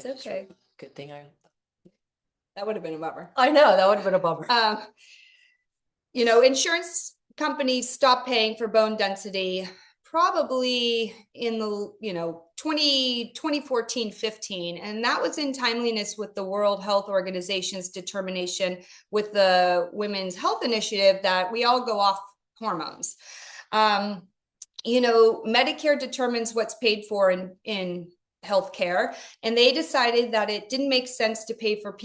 It's okay. Good thing That would have been a bummer. I know, that would have been a bummer. You know, insurance companies stopped paying for bone density probably in the, 2014, 15. And that was in timeliness with the World Health Organization's determination with the Women's Health Initiative that we all go off hormones. Medicare determines what's paid for in healthcare, and they decided that it didn't make sense to pay for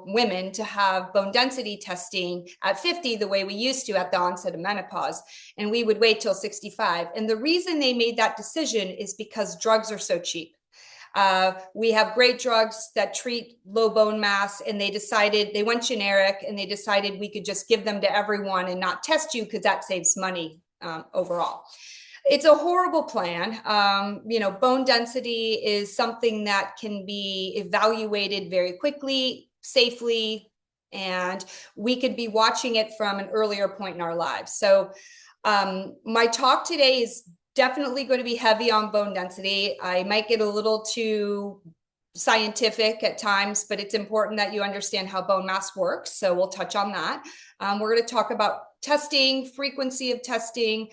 women to have bone density testing at 50 the way we used to at the onset of menopause, and we would wait till 65. And the reason they made that decision is because drugs are so cheap. We have great drugs that treat low bone mass, and they went generic, and they decided we could just give them to everyone and not test you because that saves money overall. It's a horrible plan. Bone density is something that can be evaluated very quickly, safely, and we could be watching it from an earlier point in our lives. So my talk today is definitely going to be heavy on bone density. I might get a little too scientific at times, but it's important that you understand how bone mass works. So we'll touch on that. We're going to talk about testing, frequency of testing,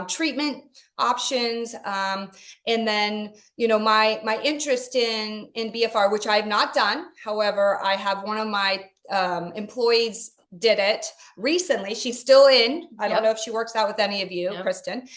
treatment options, and then my interest in BFR, which I've not done. However, I have one of my employees did it recently. She's still in. I don't know if she works out with any of you, Kristen.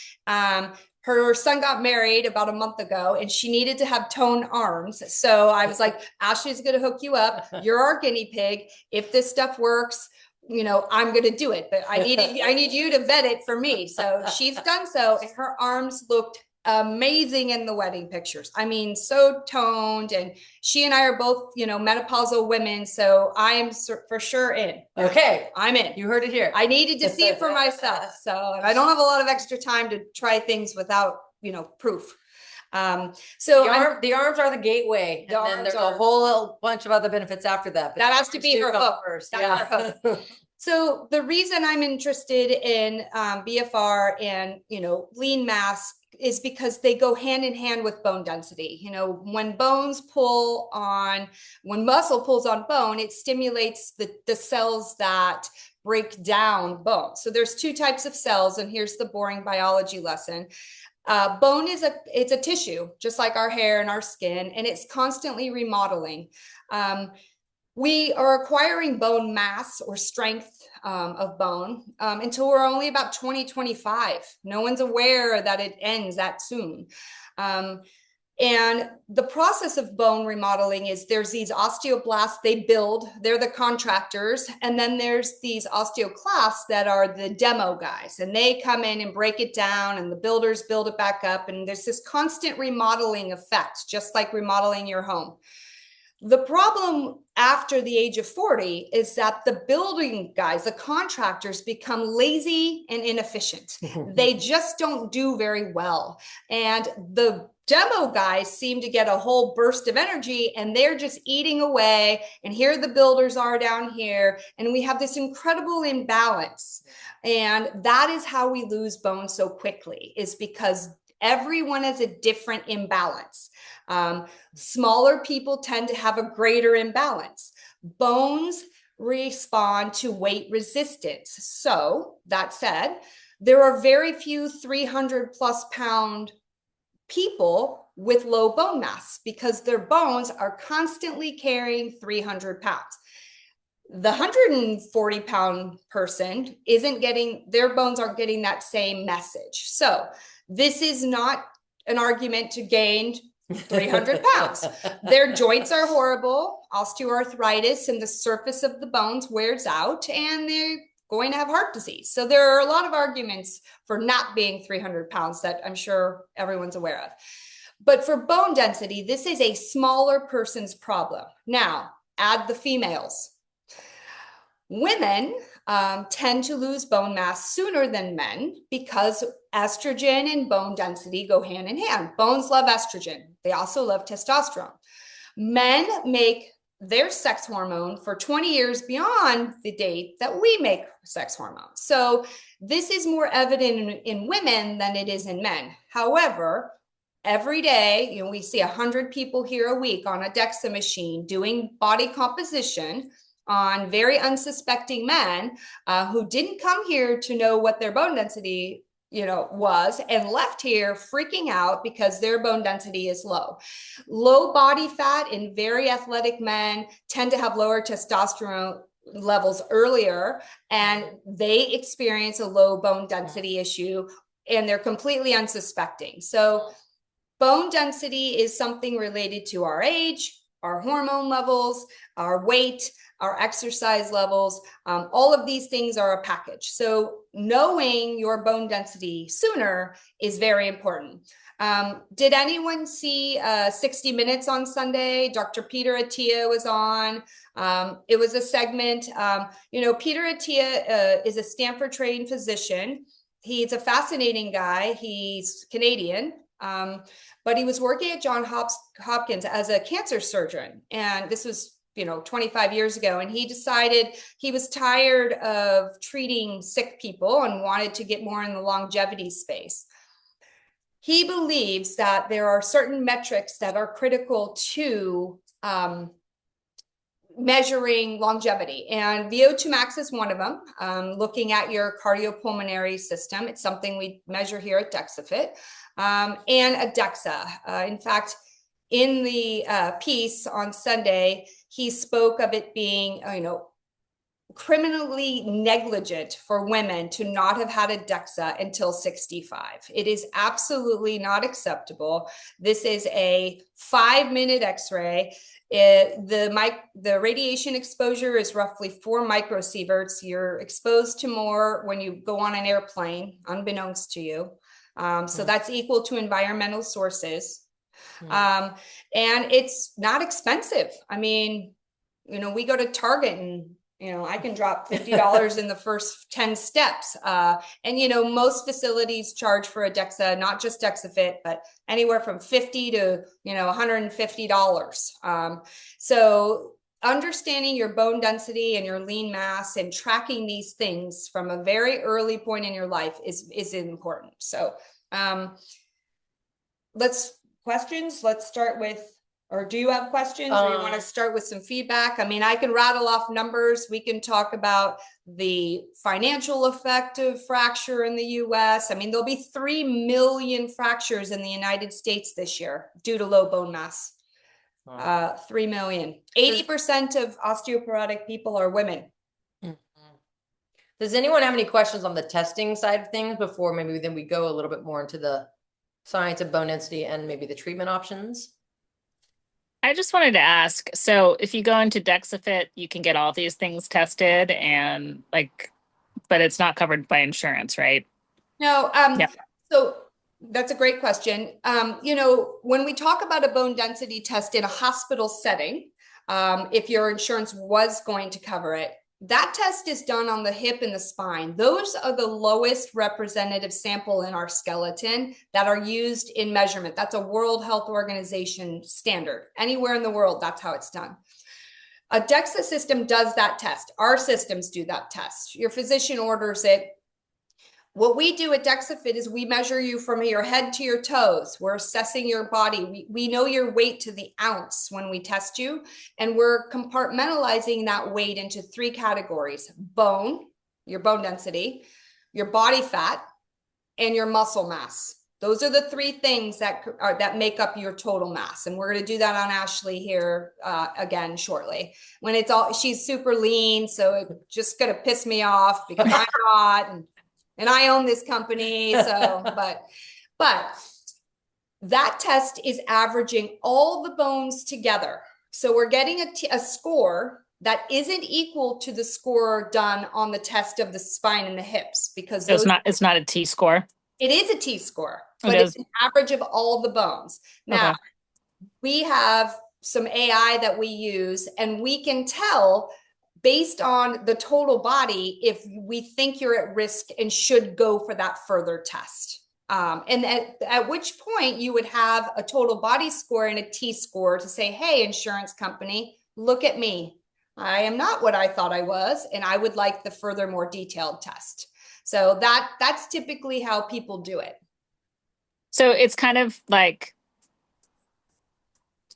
Her son got married about a month ago, and she needed to have toned arms. So I was like, Ashley's going to hook you up. You're our guinea pig. If this stuff works, I'm going to do it, but I need you to vet it for me. So she's done so, and her arms looked amazing in the wedding pictures. I mean, so toned, and she and I are both, menopausal women. So I am for sure in. Okay. I'm in. You heard it here. I needed to see it for myself. So I don't have a lot of extra time to try things without, proof. So the arms are the gateway, and then there's a whole little bunch of other benefits after that. That has to be her hook first. Yeah. So the reason I'm interested in BFR and lean mass is because they go hand in hand with bone density. When muscle pulls on bone, it stimulates the cells that break down bone. So there's two types of cells, and here's the boring biology lesson. Bone it's a tissue, just like our hair and our skin, and it's constantly remodeling. We are acquiring bone mass or strength of bone until we're only about 20, 25. No one's aware that it ends that soon. And the process of bone remodeling is there's these osteoblasts they build, they're the contractors, and then there's these osteoclasts that are the demo guys, and they come in and break it down, and the builders build it back up, and there's this constant remodeling effect, just like remodeling your home. The problem after the age of 40 is that the building guys, the contractors, become lazy and inefficient. They just don't do very well. And the demo guys seem to get a whole burst of energy, and they're just eating away. And here the builders are down here, and we have this incredible imbalance. And that is how we lose bone so quickly, is because everyone has a different imbalance. Smaller people tend to have a greater imbalance. Bones respond to weight resistance. So that said, there are very few 300 plus pound people with low bone mass because their bones are constantly carrying 300 pounds. The 140 pound person their bones aren't getting that same message. So this is not an argument to gain 300 pounds. Their joints are horrible, osteoarthritis, and the surface of the bones wears out, and they're going to have heart disease. So there are a lot of arguments for not being 300 pounds that I'm sure everyone's aware of. But for bone density, this is a smaller person's problem. Now, add the females. Women tend to lose bone mass sooner than men because estrogen and bone density go hand in hand. Bones love estrogen. They also love testosterone. Men make their sex hormone for 20 years beyond the date that we make sex hormones. So this is more evident in women than it is in men. However, every day, we see 100 people here a week on a DEXA machine doing body composition on very unsuspecting men who didn't come here to know what their bone density was, and left here freaking out because their bone density is low. Low body fat in very athletic men tend to have lower testosterone levels earlier, and they experience a low bone density issue, and they're completely unsuspecting. So bone density is something related to our age, our hormone levels, our weight, our exercise levels. All of these things are a package. So knowing your bone density sooner is very important. Did anyone see 60 Minutes on Sunday? Dr. Peter Attia was on. It was a segment. Peter Attia is a Stanford trained physician. He's a fascinating guy. He's Canadian. But he was working at Johns Hopkins as a cancer surgeon. And this was 25 years ago, and he decided he was tired of treating sick people and wanted to get more in the longevity space. He believes that there are certain metrics that are critical to measuring longevity, and VO2 max is one of them. Looking at your cardiopulmonary system, it's something we measure here at DEXAFit, and a DEXA. In fact, in the piece on Sunday, he spoke of it being, criminally negligent for women to not have had a DEXA until 65. It is absolutely not acceptable. This is a 5-minute X-ray. The radiation exposure is roughly 4 microsieverts. You're exposed to more when you go on an airplane, unbeknownst to you. So that's equal to environmental sources. And it's not expensive. I mean, we go to Target and, I can drop $50 in the first 10 steps. And, most facilities charge for a DEXA, not just DEXAFit, but anywhere from $50 to, $150. So understanding your bone density and your lean mass and tracking these things from a very early point in your life is important. So let's start with, or do you have questions, or you want to start with some feedback? I mean, I can rattle off numbers. We can talk about the financial effect of fracture in the US. I mean, there'll be 3 million fractures in the United States this year due to low bone mass. 3 million. 80% of osteoporotic people are women. Does anyone have any questions on the testing side of things before maybe then we go a little bit more into the science of bone density and maybe the treatment options? I just wanted to ask, so if you go into DEXAFit, you can get all these things tested and but it's not covered by insurance, right? No. So that's a great question. When we talk about a bone density test in a hospital setting, if your insurance was going to cover it, that test is done on the hip and the spine. Those are the lowest representative sample in our skeleton that are used in measurement. That's a World Health Organization standard. Anywhere in the world, that's how it's done. A DEXA system does that test. Our systems do that test. Your physician orders it. What we do at DEXAFit is we measure you from your head to your toes. We're assessing your body. We know your weight to the ounce when we test you, and we're compartmentalizing that weight into 3 categories: bone, your bone density, your body fat, and your muscle mass. Those are the 3 things that make up your total mass. And we're going to do that on Ashley here again shortly. When she's super lean, so it's just going to piss me off because I'm not. And I own this company, so, but that test is averaging all the bones together. So we're getting a score that isn't equal to the score done on the test of the spine and the hips, because So it's not a T-score. It is a T-score, but it's an average of all the bones. Now, we have some AI that we use, and we can tell based on the total body if we think you're at risk and should go for that further test. And at which point you would have a total body score and a T-score to say, hey, insurance company, look at me. I am not what I thought I was, and I would like the further, more detailed test. So that's typically how people do it. So it's kind of like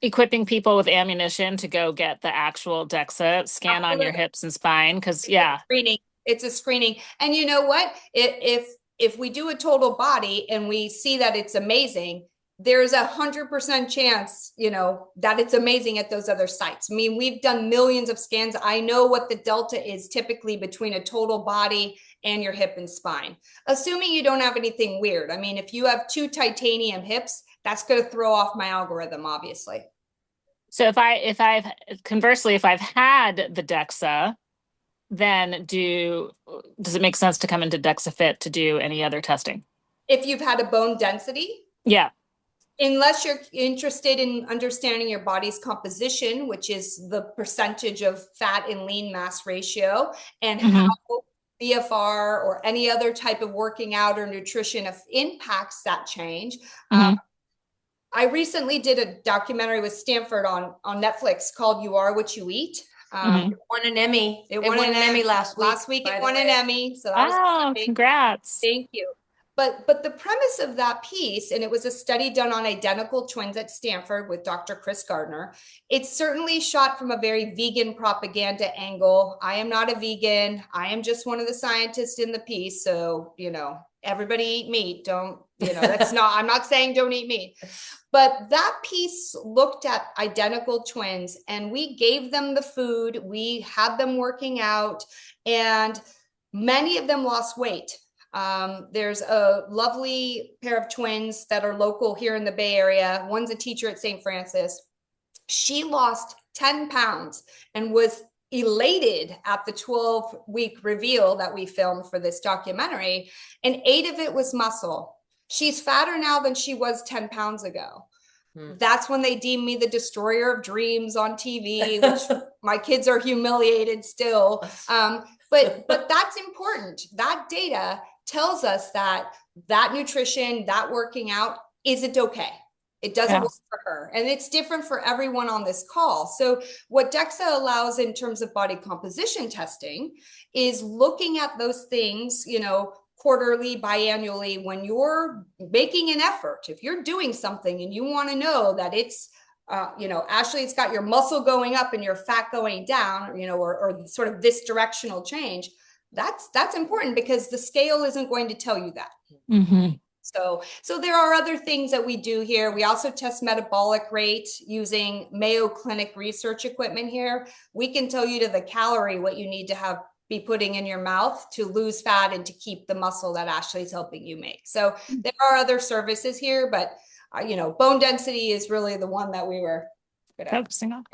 equipping people with ammunition to go get the actual DEXA scan on your Absolutely. hips and spine. Cause yeah. Screening. It's a screening. And you know what? If we do a total body and we see that it's amazing, there's 100% chance, that it's amazing at those other sites. I mean, we've done millions of scans. I know what the delta is typically between a total body and your hip and spine, assuming you don't have anything weird. I mean, if you have 2 titanium hips, that's going to throw off my algorithm, obviously. So if I've conversely, if I've had the DEXA, then does it make sense to come into DEXA to do any other testing? If you've had a bone density, Yeah. unless you're interested in understanding your body's composition, which is the percentage of fat and lean mass ratio, and how BFR or any other type of working out or nutrition impacts that change. I recently did a documentary with Stanford on Netflix called "You Are What You Eat." It won an Emmy. It won an Emmy last week. Last week it won an Emmy. So that was congrats. Thank you. But the premise of that piece, and it was a study done on identical twins at Stanford with Dr. Chris Gardner. It's certainly shot from a very vegan propaganda angle. I am not a vegan. I am just one of the scientists in the piece. So, everybody eat meat. Don't, that's not, I'm not saying don't eat meat. But that piece looked at identical twins, and we gave them the food. We had them working out, and many of them lost weight. There's a lovely pair of twins that are local here in the Bay Area. One's a teacher at St. Francis. She lost 10 pounds and was elated at the 12-week reveal that we filmed for this documentary, and 8 of it was muscle. She's fatter now than she was 10 pounds ago. That's when they deemed me the destroyer of dreams on TV, which my kids are humiliated still. But that's important. That data tells us that nutrition, that working out isn't okay. It doesn't work for her. And it's different for everyone on this call. So what DEXA allows in terms of body composition testing is looking at those things, quarterly, biannually, when you're making an effort. If you're doing something and you want to know that it's, Ashley, it's got your muscle going up and your fat going down, or sort of this directional change. That's important because the scale isn't going to tell you that. So there are other things that we do here. We also test metabolic rate using Mayo Clinic research equipment here. We can tell you to the calorie what you need to be putting in your mouth to lose fat and to keep the muscle that Ashley's helping you make. So there are other services here, but bone density is really the one that we were focusing on.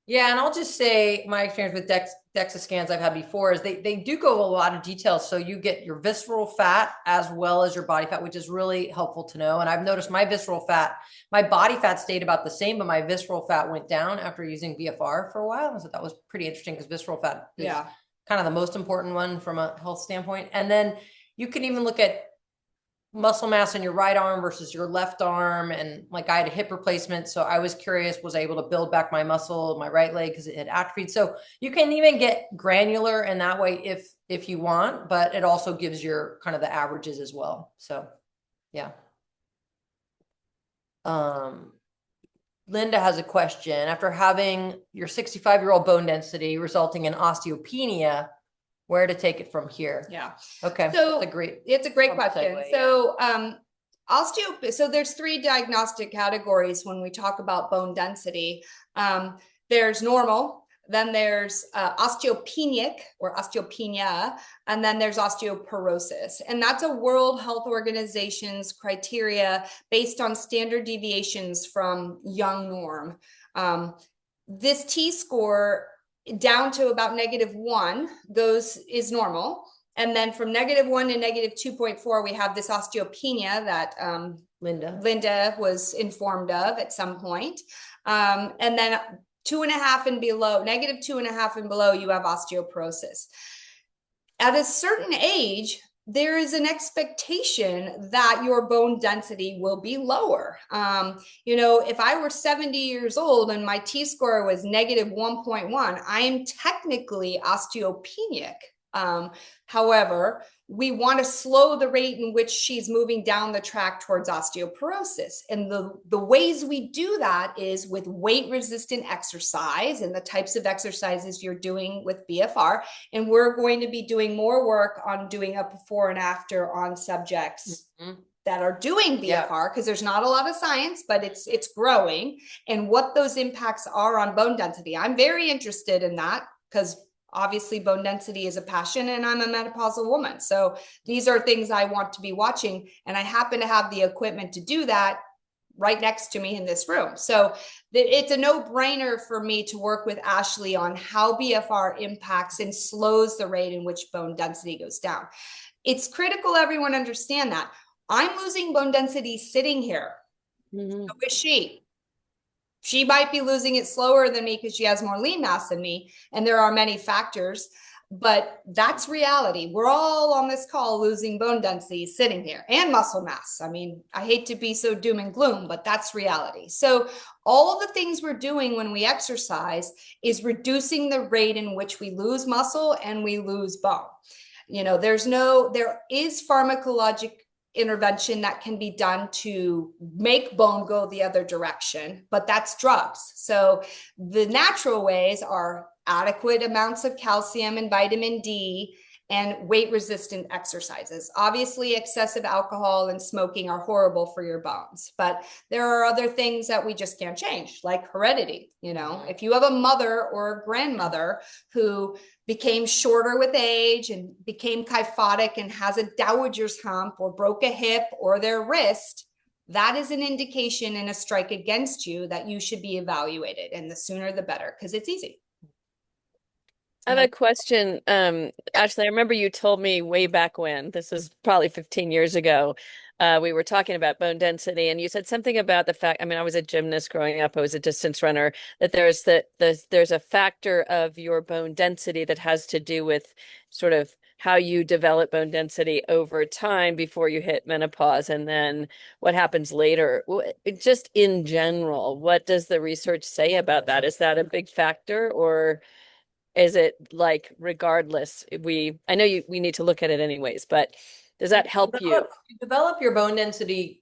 Yeah, and I'll just say my experience with DEXA scans I've had before is they do go a lot of details. So you get your visceral fat as well as your body fat, which is really helpful to know. And I've noticed my body fat stayed about the same, but my visceral fat went down after using BFR for a while. So that was pretty interesting because visceral fat is kind of the most important one from a health standpoint. And then you can even look at muscle mass in your right arm versus your left arm. And like I had a hip replacement. So I was curious, was I able to build back my muscle, my right leg, because it had atrophied. So you can even get granular in that way if you want, but it also gives your kind of the averages as well. So yeah. Linda has a question. After having your 65-year-old bone density resulting in osteopenia, where to take it from here? Yeah. Okay. So it's a great question. Segue, So, so there's 3 diagnostic categories when we talk about bone density. There's normal, then there's osteopenic or osteopenia, and then there's osteoporosis. And that's a World Health Organization's criteria based on standard deviations from young norm. This T-score down to about -1 is normal. And then from -1 to -2.4, we have this osteopenia that Linda was informed of at some point. And then 2.5 and below, -2.5 and below, you have osteoporosis. At a certain age, there is an expectation that your bone density will be lower. If I were 70 years old and my T-score was -1.1, I am technically osteopenic. However, we want to slow the rate in which she's moving down the track towards osteoporosis. And the ways we do that is with weight resistant exercise and the types of exercises you're doing with BFR. And we're going to be doing more work on doing a before and after on subjects that are doing BFR, because there's not a lot of science, but it's growing, and what those impacts are on bone density. I'm very interested in that because obviously bone density is a passion, and I'm a menopausal woman. So these are things I want to be watching, and I happen to have the equipment to do that right next to me in this room. So it's a no-brainer for me to work with Ashley on how BFR impacts and slows the rate in which bone density goes down. It's critical everyone understand that. I'm losing bone density sitting here. So is she. She might be losing it slower than me because she has more lean mass than me. And there are many factors, but that's reality. We're all on this call losing bone density sitting here, and muscle mass. I mean, I hate to be so doom and gloom, but that's reality. So all the things we're doing when we exercise is reducing the rate in which we lose muscle and we lose bone. You know, there is pharmacologic intervention that can be done to make bone go the other direction, but that's drugs. So the natural ways are adequate amounts of calcium and vitamin D and weight resistant exercises. Obviously, excessive alcohol and smoking are horrible for your bones, but there are other things that we just can't change, like heredity. You know, if you have a mother or a grandmother who became shorter with age and became kyphotic and has a dowager's hump or broke a hip or their wrist, that is an indication and a strike against you that you should be evaluated. And the sooner the better, because it's easy. I have a question. Ashley, I remember you told me way back when, this is probably 15 years ago, we were talking about bone density, and you said something about the fact, I mean, I was a gymnast growing up, I was a distance runner, that there's a factor of your bone density that has to do with sort of how you develop bone density over time before you hit menopause, and then what happens later. Just in general, what does the research say about that? Is that a big factor, or is it like regardless I know we need to look at it anyways, but does that help you? You develop your bone density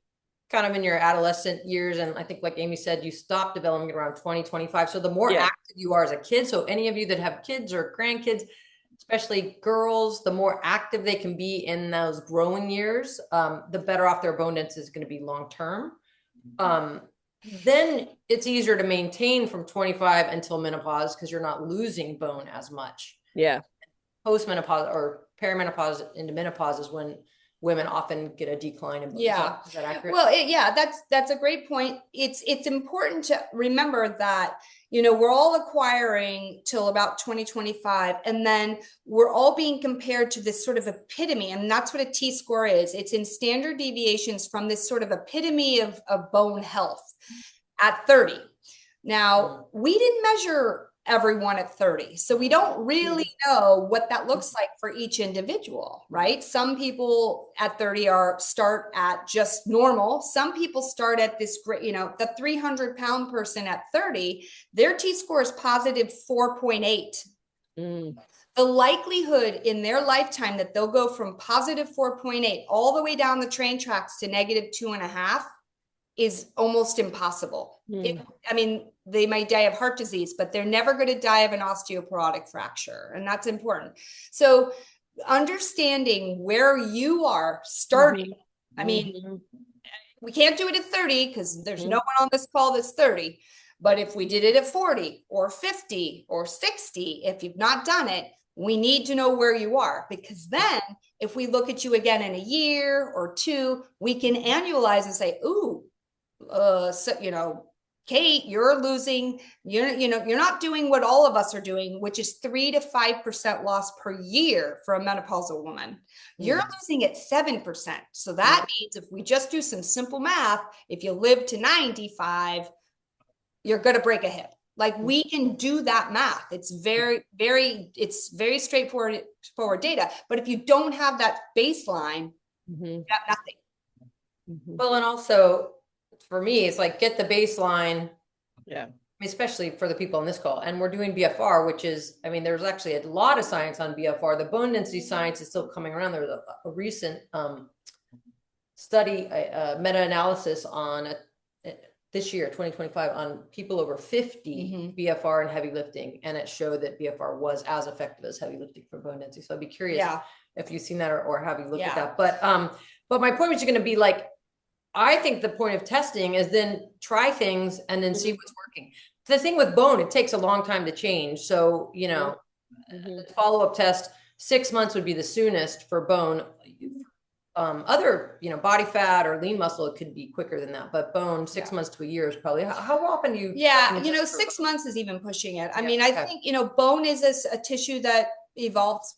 kind of in your adolescent years, and I think like Amy said, you stop developing it around 20-25. So the more active you are as a kid, so any of you that have kids or grandkids, especially girls, the more active they can be in those growing years, the better off their bone density is going to be long term. Then it's easier to maintain from 25 until menopause because you're not losing bone as much. Yeah. Post-menopause or perimenopause into menopause is when women often get a decline in bone. Yeah. Is that accurate? Well, that's a great point. It's important to remember that, you know, we're all acquiring till about 2025, and then we're all being compared to this sort of epitome, and that's what a T-score is. It's in standard deviations from this sort of epitome of bone health at 30. Now, we didn't measure everyone at 30. So we don't really know what that looks like for each individual, right? Some people at 30 start at just normal. Some people start at this great, you know, the 300-pound person at 30, their T-score is positive 4.8. The likelihood in their lifetime that they'll go from positive 4.8 all the way down the train tracks to negative 2.5 is almost impossible. I mean, they might die of heart disease, but they're never going to die of an osteoporotic fracture. And that's important. So understanding where you are starting, I mean, we can't do it at 30 because there's no one on this call that's 30. But if we did it at 40 or 50 or 60, if you've not done it, we need to know where you are, because then if we look at you again in a year or two, we can annualize and say, ooh, so, you know, Kate, you're losing, you're not doing what all of us are doing, which is 3 to 5% loss per year for a menopausal woman. You're losing at 7%. So that means if we just do some simple math, if you live to 95, you're going to break a hip. Like, we can do that math. It's very straightforward data. But if you don't have that baseline, you have nothing. Well, and also, for me, it's like, get the baseline. Yeah. especially for the people on this call, and we're doing BFR, which is, I mean, there's actually a lot of science on BFR. The bone density science is still coming around. There was a recent study, a meta-analysis on this year, 2025, on people over 50 BFR and heavy lifting, and it showed that BFR was as effective as heavy lifting for bone density. So I'd be curious if you've seen that or have you looked at that. But my point was going to be like, I think the point of testing is then try things and then see what's working. The thing with bone, it takes a long time to change. So, you know, follow-up test, 6 months would be the soonest for bone. Other, you know, body fat or lean muscle, it could be quicker than that, but bone, 6 months to a year is probably, how often do you? Yeah, you know, 6 months is even pushing it. I mean, I think, you know, bone is a tissue that evolves.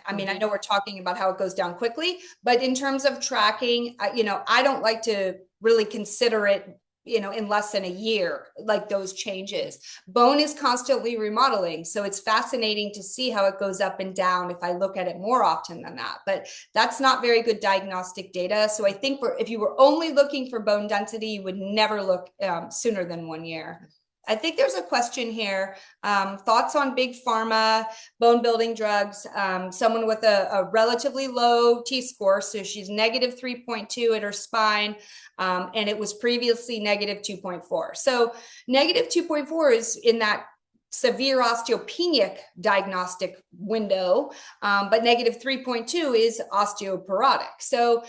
I mean, I know we're talking about how it goes down quickly, but in terms of tracking, you know, I don't like to really consider it, you know, in less than a year, like those changes. Bone is constantly remodeling. So it's fascinating to see how it goes up and down if I look at it more often than that, but that's not very good diagnostic data. So I think if you were only looking for bone density, you would never look sooner than 1 year. I think there's a question here. Thoughts on big pharma, bone building drugs, someone with a relatively low T-score. So she's negative 3.2 at her spine, and it was previously negative 2.4. So negative 2.4 is in that severe osteopenic diagnostic window, but negative 3.2 is osteoporotic. So,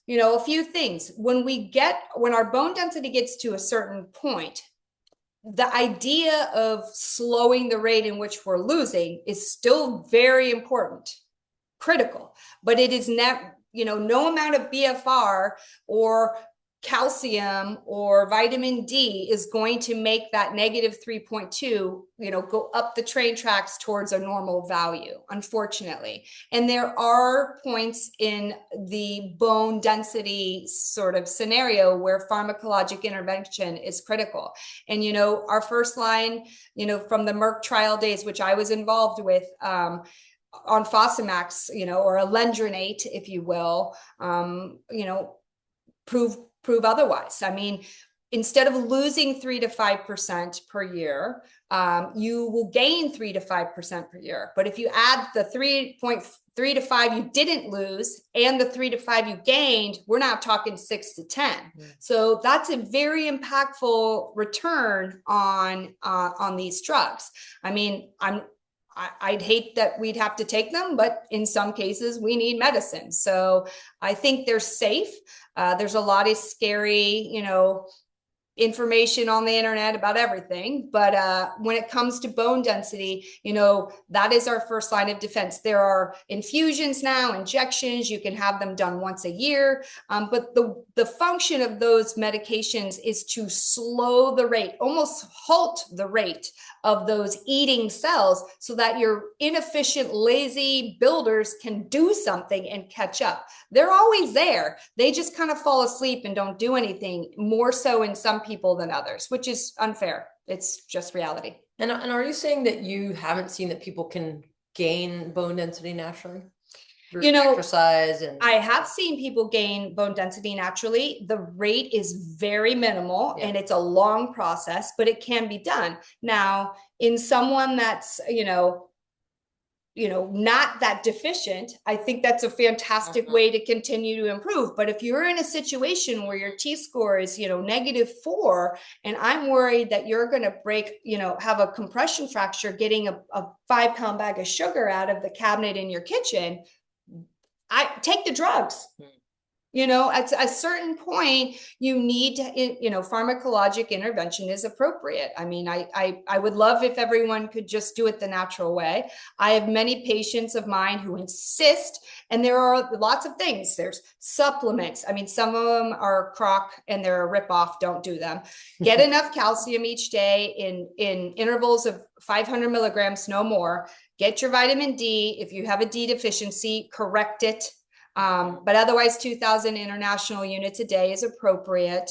you know, a few things. When our bone density gets to a certain point, the idea of slowing the rate in which we're losing is still very important, critical, but it is not, you know, no amount of BFR or calcium or vitamin D is going to make that negative 3.2, you know, go up the train tracks towards a normal value, unfortunately. And there are points in the bone density sort of scenario where pharmacologic intervention is critical. And, you know, our first line, you know, from the Merck trial days, which I was involved with, on Fosamax, you know, or alendronate, if you will, you know, prove otherwise. I mean, instead of losing 3 to 5% per year, you will gain 3 to 5% per year. But if you add the 3.3 to 5 you didn't lose and the 3 to 5 you gained, we're now talking 6 to 10. So that's a very impactful return on these drugs. I mean, I'd hate that we'd have to take them, but in some cases we need medicine. So I think they're safe. There's a lot of scary, you know, information on the internet about everything. But when it comes to bone density, you know, that is our first line of defense. There are infusions now, injections, you can have them done once a year. But the function of those medications is to slow the rate, almost halt the rate of those eating cells so that your inefficient, lazy builders can do something and catch up. They're always there. They just kind of fall asleep and don't do anything, more so in some people than others, which is unfair. It's just reality. And are you saying that you haven't seen that people can gain bone density naturally? You know, exercise and I have seen people gain bone density naturally. The rate is very minimal and it's a long process, but it can be done. Now, in someone that's, you know, not that deficient, I think that's a fantastic way to continue to improve. But if you're in a situation where your T-score is, you know, -4, and I'm worried that you're going to break, you know, have a compression fracture getting a 5-pound bag of sugar out of the cabinet in your kitchen, I take the drugs. You know, at a certain point, you need to, you know, pharmacologic intervention is appropriate. I mean, I would love if everyone could just do it the natural way. I have many patients of mine who insist, and there are lots of things. There's supplements. I mean, some of them are crock and they're a ripoff. Don't do them. Get enough calcium each day in intervals of 500 milligrams, no more. Get your vitamin D. If you have a D deficiency, correct it. But otherwise 2,000 international units a day is appropriate.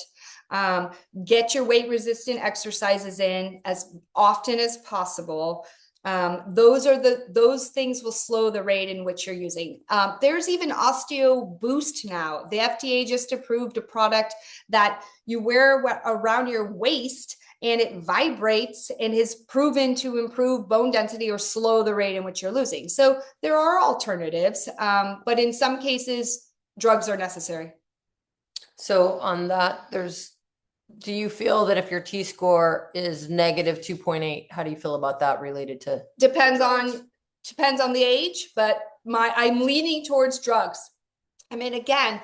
Get your weight resistant exercises in as often as possible. Those things will slow the rate in which you're using. There's even Osteo Boost now. The FDA just approved a product that you wear around your waist, and it vibrates and is proven to improve bone density or slow the rate in which you're losing. So there are alternatives, but in some cases, drugs are necessary. So on that, do you feel that if your T-score is negative 2.8, how do you feel about that related to? Depends on the age, but I'm leaning towards drugs. I mean, again,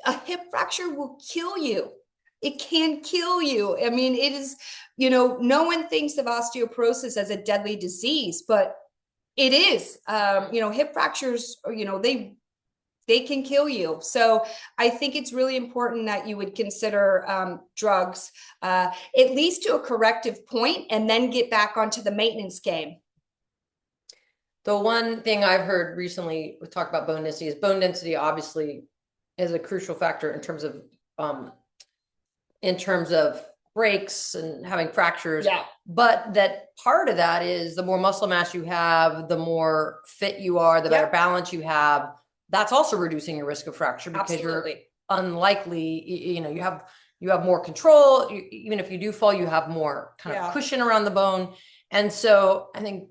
a hip fracture will kill you. It can kill you. I mean, it is, no one thinks of osteoporosis as a deadly disease, but it is. Hip fractures, they can kill you. So I think it's really important that you would consider drugs, at least to a corrective point, and then get back onto the maintenance game. The one thing I've heard recently we talk about bone density is bone density obviously is a crucial factor in terms of breaks and having fractures. Yeah. But that part of that is the more muscle mass you have, the more fit you are, the better balance you have. That's also reducing your risk of fracture because you're unlikely, you have more control. Even if you do fall, you have more kind of cushion around the bone. And so I think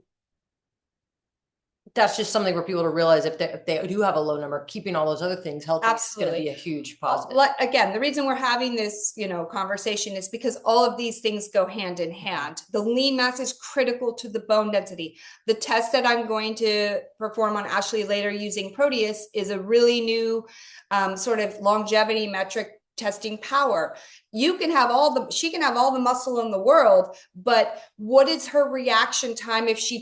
that's just something for people to realize if they do have a low number, keeping all those other things healthy is going to be a huge positive. Again, the reason we're having this, conversation is because all of these things go hand in hand. The lean mass is critical to the bone density. The test that I'm going to perform on Ashley later using Proteus is a really new sort of longevity metric testing power. She can have all the muscle in the world, but what is her reaction time if she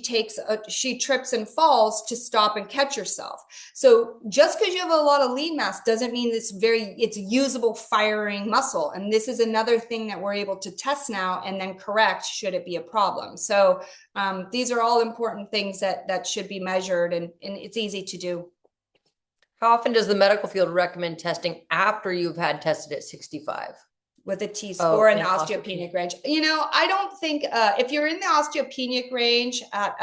trips and falls to stop and catch herself? So just because you have a lot of lean mass doesn't mean it's usable firing muscle. And this is another thing that we're able to test now and then correct should it be a problem. So these are all important things that should be measured, and it's easy to do. How often does the medical field recommend testing after you've had tested at 65? With a T-score and the osteopenic range. I don't think, if you're in the osteopenic range at,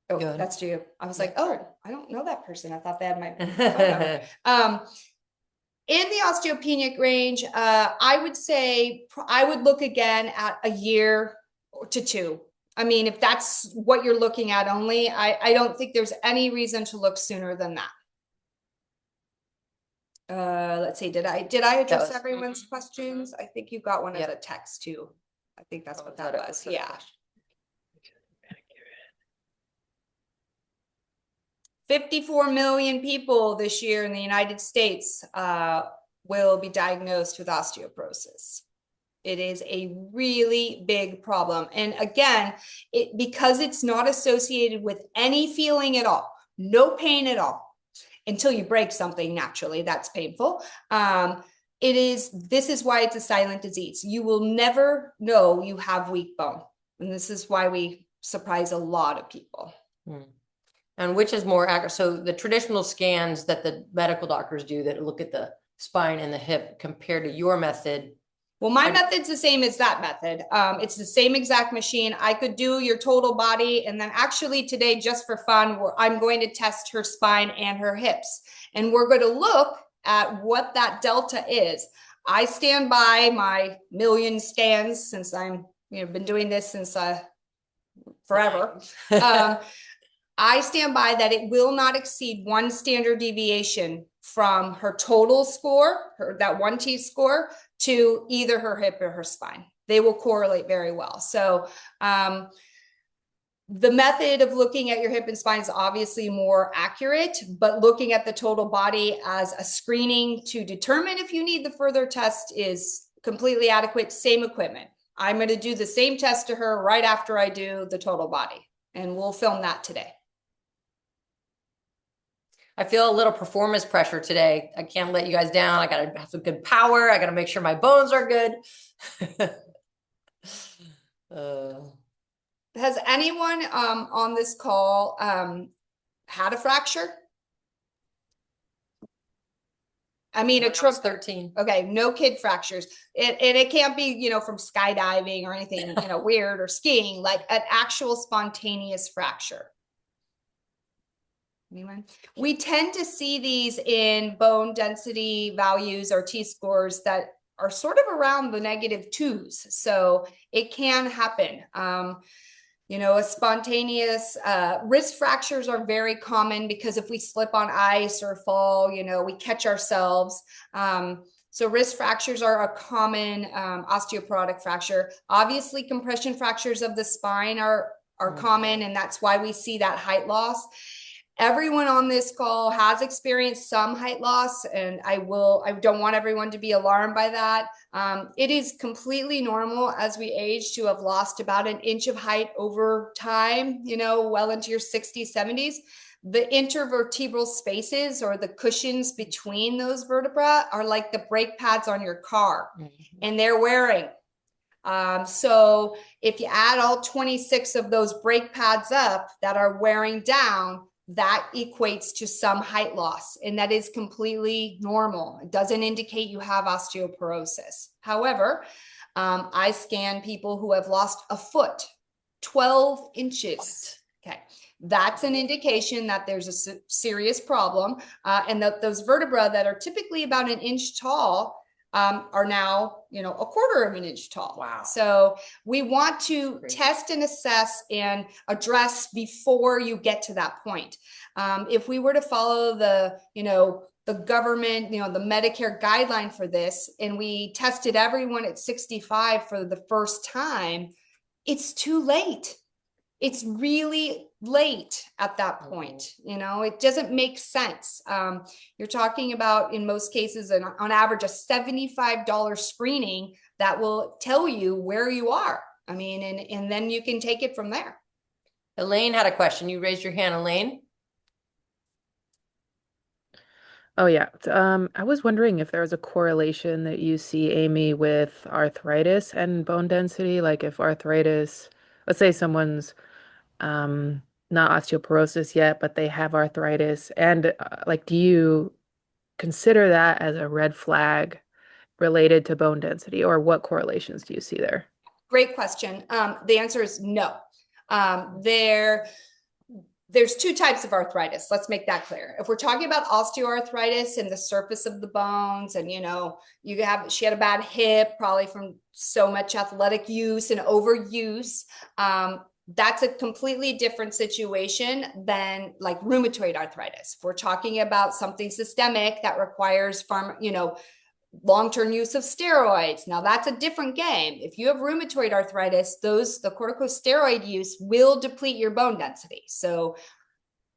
that's you. I was like, I don't know that person. I thought they had my phone number. In the osteopenic range, I would say I would look again at a year to 2. I mean, if that's what you're looking at only, I don't think there's any reason to look sooner than that. Let's see, did I address everyone's questions? I think you got one as a text too. I think that's what that was. Yeah. 54 million people this year in the United States will be diagnosed with osteoporosis. It is a really big problem. And again, because it's not associated with any feeling at all, no pain at all, until you break something, naturally, that's painful. This is why it's a silent disease. You will never know you have weak bone. And this is why we surprise a lot of people. And which is more accurate? So the traditional scans that the medical doctors do that look at the spine and the hip compared to your method. Well, my method's the same as that method. It's the same exact machine. I could do your total body. And then actually today, just for fun, I'm going to test her spine and her hips. And we're going to look at what that delta is. I stand by my million scans since I'm, been doing this since forever. I stand by that it will not exceed 1 standard deviation from her total score, that 1 T-score, to either her hip or her spine. They will correlate very well. So the method of looking at your hip and spine is obviously more accurate, but looking at the total body as a screening to determine if you need the further test is completely adequate. Same equipment. I'm going to do the same test to her right after I do the total body, and we'll film that today. I feel a little performance pressure today. I can't let you guys down. I got to have some good power. I got to make sure my bones are good. Has anyone on this call had a fracture? I mean, a trip 13. Okay, no kid fractures. And it can't be, from skydiving or anything, weird, or skiing, like an actual spontaneous fracture. Anyone? We tend to see these in bone density values or T-scores that are sort of around the -2s. So it can happen. A spontaneous wrist fractures are very common because if we slip on ice or fall, we catch ourselves. So wrist fractures are a common osteoporotic fracture. Obviously, compression fractures of the spine are common, and that's why we see that height loss. Everyone on this call has experienced some height loss, and I don't want everyone to be alarmed by that. It is completely normal as we age to have lost about an inch of height over time, well into your 60s, 70s. The intervertebral spaces, or the cushions between those vertebrae, are like the brake pads on your car, and they're wearing. So if you add all 26 of those brake pads up that are wearing down, that equates to some height loss, and that is completely normal. It doesn't indicate you have osteoporosis. However, I scan people who have lost a foot, 12 inches. Okay, that's an indication that there's a serious problem, and that those vertebrae that are typically about an inch tall are now, a quarter of an inch tall. Wow. So we want to test and assess and address before you get to that point. If we were to follow the government, the Medicare guideline for this, and we tested everyone at 65 for the first time, it's too late. It's really late at that point. It doesn't make sense. You're talking about, in most cases, on average, a $75 screening that will tell you where you are. And then you can take it from there. Elaine had a question. You raised your hand, Elaine. Oh, yeah. I was wondering if there was a correlation that you see, Amy, with arthritis and bone density. Like if arthritis, let's say someone's not osteoporosis yet, but they have arthritis. And do you consider that as a red flag related to bone density, or what correlations do you see there? Great question. The answer is no. There's two types of arthritis. Let's make that clear. If we're talking about osteoarthritis in the surface of the bones, and she had a bad hip, probably from so much athletic use and overuse, that's a completely different situation than like rheumatoid arthritis. If we're talking about something systemic that requires long-term use of steroids, now that's a different game. If you have rheumatoid arthritis, the corticosteroid use will deplete your bone density. So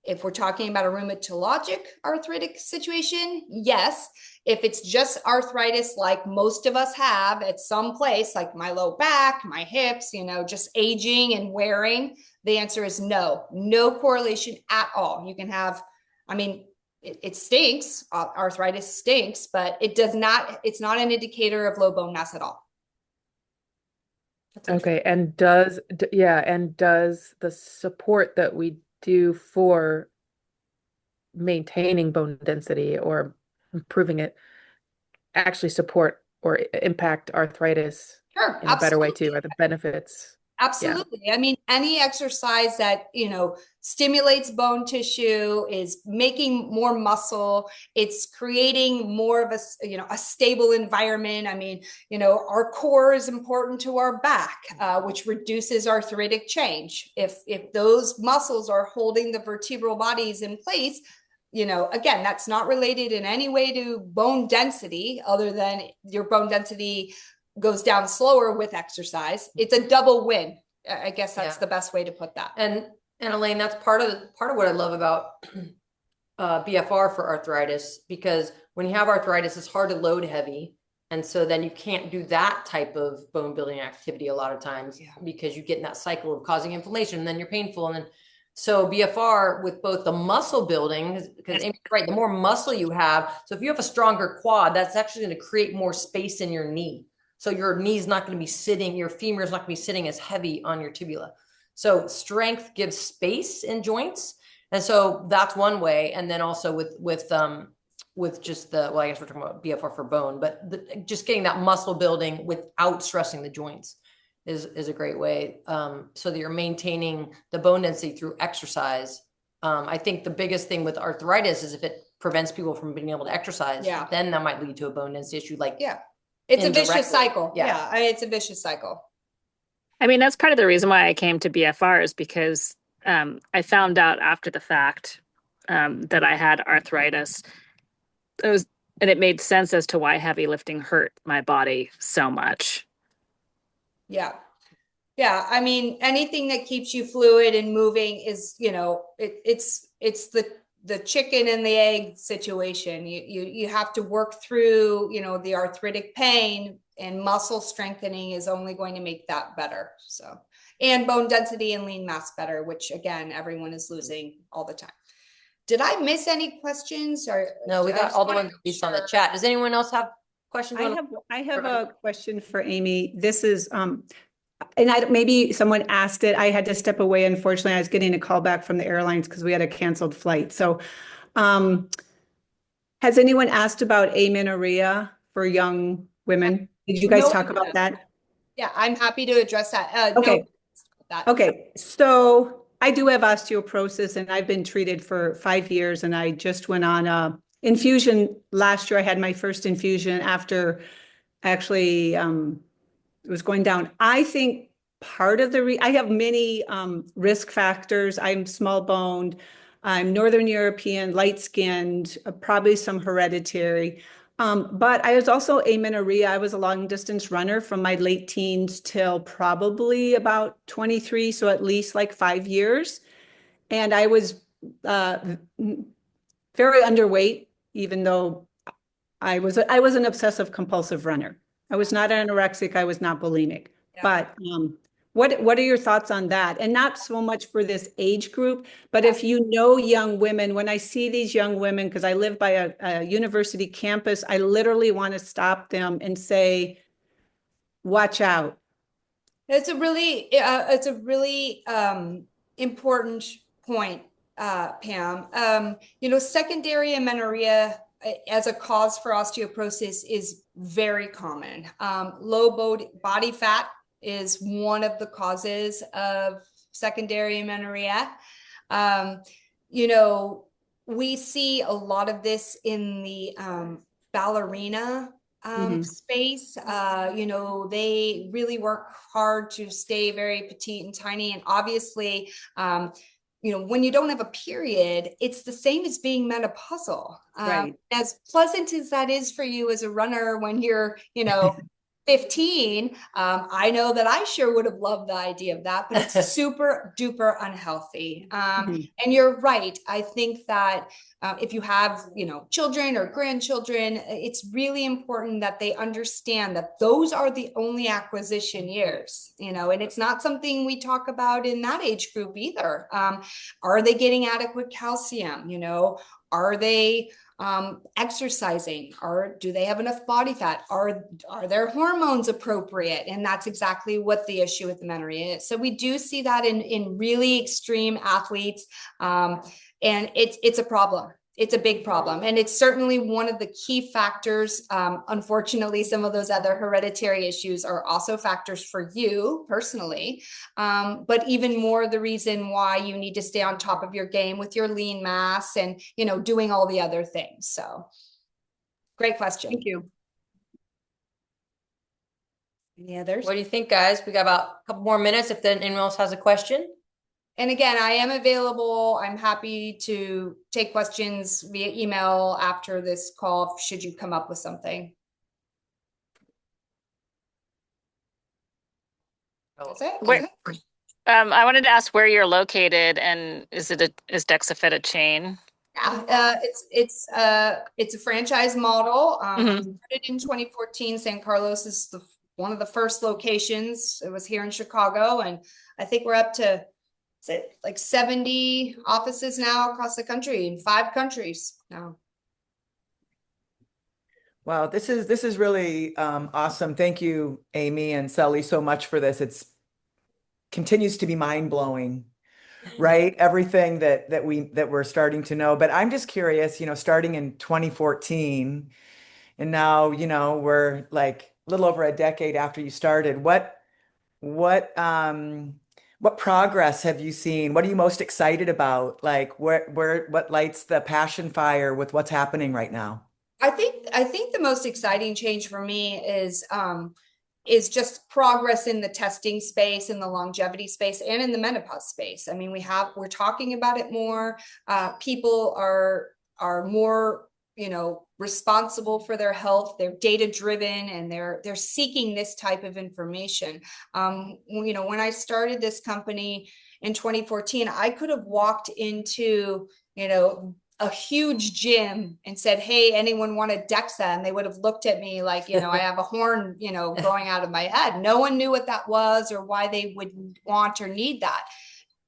if we're talking about a rheumatologic arthritic situation, yes. If it's just arthritis like most of us have at some place, like my low back, my hips, just aging and wearing, the answer is no. No correlation at all. You can have, it stinks, arthritis stinks, but it's not an indicator of low bone mass at all. Okay, and does the support that we do for maintaining bone density or improving it actually support or impact arthritis in a better way too? Are the benefits? Absolutely. Yeah. Any exercise that, stimulates bone tissue is making more muscle. It's creating more of a stable environment. Our core is important to our back, which reduces arthritic change. If those muscles are holding the vertebral bodies in place, again, that's not related in any way to bone density, other than your bone density goes down slower with exercise. It's a double win. I guess that's the best way to put that. And Elaine, that's part of what I love about BFR for arthritis, because when you have arthritis, it's hard to load heavy. And so then you can't do that type of bone building activity a lot of times because you get in that cycle of causing inflammation, and then you're painful. And then so BFR with both the muscle building, because Amy's right, the more muscle you have. So if you have a stronger quad, that's actually going to create more space in your knee. So your knee's not going to be sitting, your femur is not going to be sitting as heavy on your tibia. So strength gives space in joints. And so that's one way. And then also with just I guess we're talking about BFR for bone, but just getting that muscle building without stressing the joints is a great way. So that you're maintaining the bone density through exercise. I think the biggest thing with arthritis is if it prevents people from being able to exercise, then that might lead to a bone density issue. It's a vicious indirectly. cycle. Yeah, it's a vicious cycle. I mean, that's part of the reason why I came to BFR is because I found out after the fact that I had arthritis. It was, and it made sense as to why heavy lifting hurt my body so much. Yeah. Yeah, I mean, anything that keeps you fluid and moving is, it's the chicken and the egg situation. You have to work through, the arthritic pain, and muscle strengthening is only going to make that better. So, and bone density and lean mass better, which again, everyone is losing all the time. Did I miss any questions? Or No, we got all the ones on the chat. Does anyone else have questions? I have a question for Amy. This is and maybe someone asked it. I had to step away. Unfortunately, I was getting a call back from the airlines because we had a canceled flight. So, has anyone asked about amenorrhea for young women? Did you guys talk about that? Yeah, I'm happy to address that. Okay. No. Okay. So I do have osteoporosis and I've been treated for 5 years, and I just went on a infusion last year. I had my first infusion after actually it was going down. I think part of I have many risk factors. I'm small boned, I'm Northern European, light skinned, probably some hereditary. But I was also amenorrhea. I was a long distance runner from my late teens till probably about 23, so at least like 5 years. And I was very underweight, even though I was an obsessive compulsive runner. I was not anorexic. I was not bulimic. Yeah. But what are your thoughts on that? And not so much for this age group, but if you know young women, when I see these young women, because I live by a university campus, I literally want to stop them and say, watch out. It's a really important point, Pam. Secondary amenorrhea as a cause for osteoporosis is very common. Low body fat is one of the causes of secondary amenorrhea. We see a lot of this in the ballerina space. They really work hard to stay very petite and tiny. And obviously, when you don't have a period, it's the same as being menopausal. Right. As pleasant as that is for you as a runner when you're, 15, I know that I sure would have loved the idea of that, but it's super duper unhealthy. And you're right. I think that if you have, children or grandchildren, it's really important that they understand that those are the only acquisition years, and it's not something we talk about in that age group either. Are they getting adequate calcium? Are they exercising, or do they have enough body fat? Are their hormones appropriate? And that's exactly what the issue with amenorrhea is. So we do see that in really extreme athletes, and it's a problem. It's a big problem, and it's certainly one of the key factors. Unfortunately, some of those other hereditary issues are also factors for you personally, but even more the reason why you need to stay on top of your game with your lean mass and doing all the other things. So, great question. Thank you. Any others? What do you think, guys? We got about a couple more minutes if then anyone else has a question. And again, I am available. I'm happy to take questions via email after this call, should you come up with something. That's it. I wanted to ask where you're located, and is DexaFit a chain? Yeah, it's a franchise model. Started in 2014. San Carlos is one of the first locations. It was here in Chicago, and I think we're up to like 70 offices now across the country in 5 countries now. Wow, this is really awesome. Thank you, Amy and Sally, so much for this. It's continues to be mind-blowing, right? Everything that we're starting to know. But I'm just curious, starting in 2014, and now, we're like a little over a decade after you started. What progress have you seen? What are you most excited about? Like what lights the passion fire with what's happening right now? I think I think the most exciting change for me is just progress in the testing space, in the longevity space, and in the menopause space. I mean, we're talking about it more. People are more, responsible for their health. They're data driven, and they're seeking this type of information. When I started this company in 2014, I could have walked into, a huge gym and said, "Hey, anyone want a DEXA?" And they would have looked at me like, I have a horn, growing out of my head. No one knew what that was or why they would want or need that.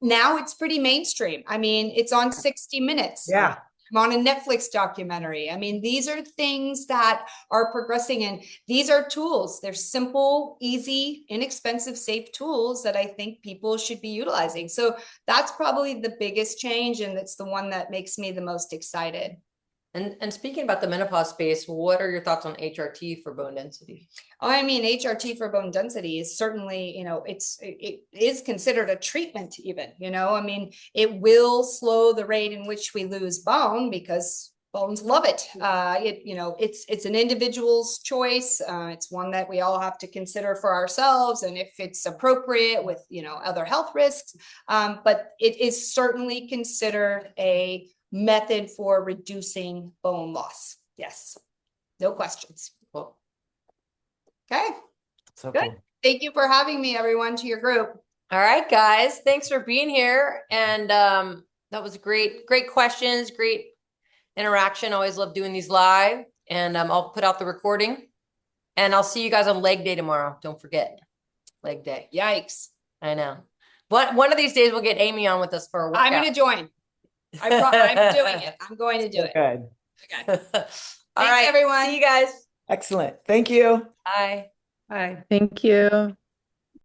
Now it's pretty mainstream. I mean, it's on 60 Minutes. Yeah. I'm on a Netflix documentary. I mean, these are things that are progressing, and these are tools. They're simple, easy, inexpensive, safe tools that I think people should be utilizing. So that's probably the biggest change, and it's the one that makes me the most excited. And speaking about the menopause space, what are your thoughts on HRT for bone density? Oh, I mean, HRT for bone density is certainly, it is considered a treatment even, I mean, it will slow the rate in which we lose bone because bones love it. It's an individual's choice. It's one that we all have to consider for ourselves, and if it's appropriate with, other health risks. But it is certainly considered a method for reducing bone loss. Yes. No questions. Cool. Okay. So Good. cool. Thank you for having me, everyone, to your group. All right, guys. Thanks for being here. And that was great questions, great interaction. Always love doing these live. And I'll put out the recording. And I'll see you guys on leg day tomorrow. Don't forget. Leg day. Yikes. I know. But one of these days we'll get Amy on with us for a workout. I'm going to join. I'm doing it. I'm going to do it. Good. Okay. All right, everyone. See you guys. Excellent. Thank you. Bye. Bye. Thank you.